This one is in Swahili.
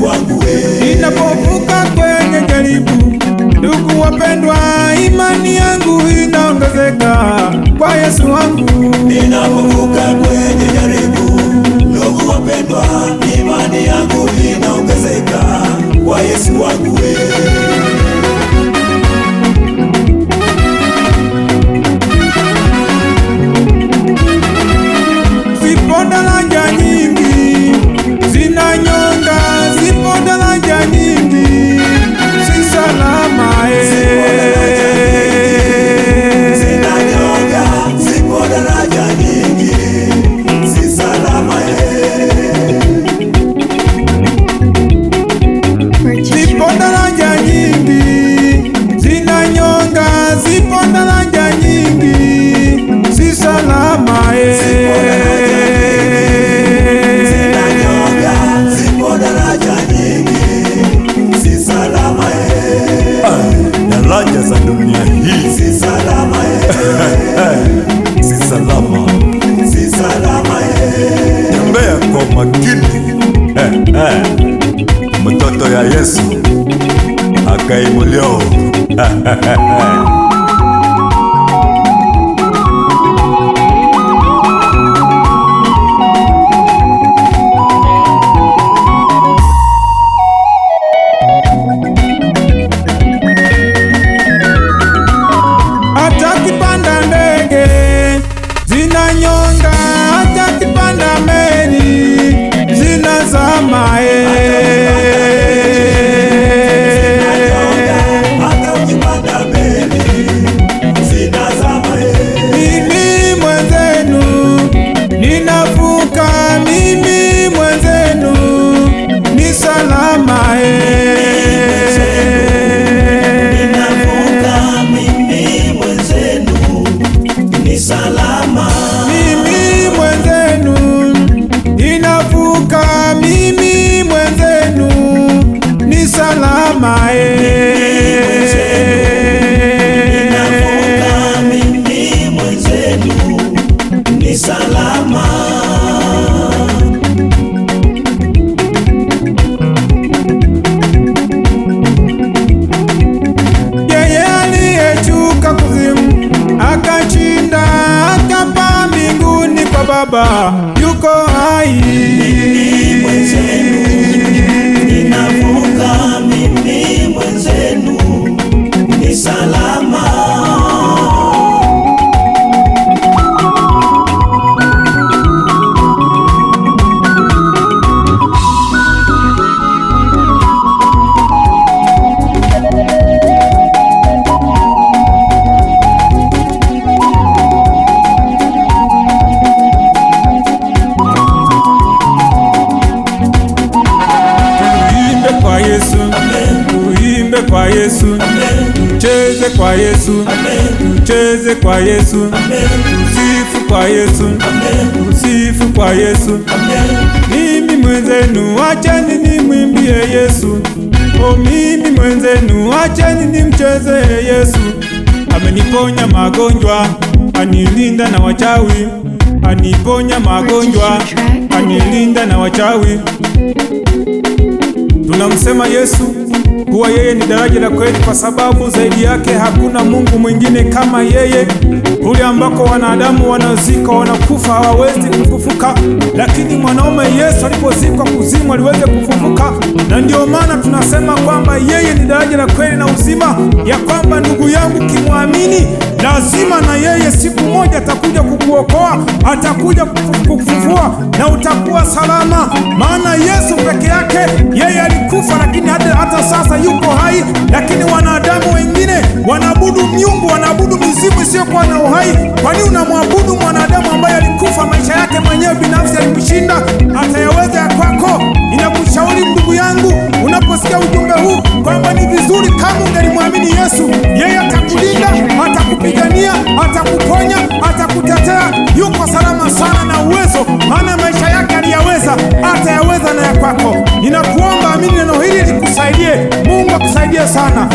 wangu wewe. Ninapovuka kwenye jaribu, ndugu wapendwa, imani yangu inaongezeka kwa Yesu wangu. Ninapovuka kwenye jaribu, ndugu wapendwa, imani yangu inaongezeka kwa Yesu wangu wewe. Zipo daraja nyingi zinanyonga, zipo daraja nyingi si salama Zinanyonga, zipo daraja nyingi si salama Zipo daraja nyingi zinanyonga, zipo daraja nyingi si salama Daraja za dunia hii si salama si salama, si salama Tembea kwa makini mtoto ya Yesu akaimulio zinanyonga, hata kipanda meli zinazama Mimi mwenzenu ninavuka, mimi mwenzenu ni salama salama. Mimi mwenzenu ninavuka, mimi mwenzenu ni salama Mimi mwenzenu ni salama. Yeye aliyechuka kuzimu akashinda, akapaa mbinguni kwa Baba, yuko hai. Mimi mwenzenu ninavuka, mimi mwenzenu ni salama. Tuimbe kwa Yesu, tucheze kwa Yesu, tucheze kwa Yesu, tusifu kwa Yesu, tusifu kwa Yesu. Mimi mwenzenu acheni nimwimbie Yesu, mimi mwenzenu acheni nimcheze Yesu. Ameniponya magonjwa, anilinda na wachawi, aniponya magonjwa, anilinda na wachawi. Tunamsema Yesu kuwa yeye ni daraja la kweli, kwa sababu zaidi yake hakuna Mungu mwingine kama yeye. Kule ambako wanadamu wanazika, wanakufa, hawawezi kufufuka, lakini mwanaume Yesu alipozikwa kuzimu aliweza kufufuka. Na ndio maana tunasema kwamba yeye ni daraja la kweli na uzima, ya kwamba ndugu yangu, kimwamini lazima na yeye siku moja atakuja kukuokoa, atakuja kukufufua na utakuwa salama. Maana Yesu peke yake yeye alikufa, lakini hata sasa yuko hai. Lakini wanadamu wengine wanaabudu miungu, wanaabudu mizimu isiyokuwa na uhai. Kwani unamwabudu mwanadamu ambaye alikufa, maisha yake mwenyewe binafsi alimshinda, atayaweza ya kwako? Ninakushauri ndugu yangu, unaposikia ujumbe huu, kwamba ni vizuri kama ungelimwamini Yesu. Yeye atakulinda, atakupigania, atakuponya, atakutetea. Yuko salama sana na uwezo, maana maisha yake aliyaweza, atayaweza na ya kwako. Ninakuomba amini neno hili likusaidie. Mungu akusaidie sana.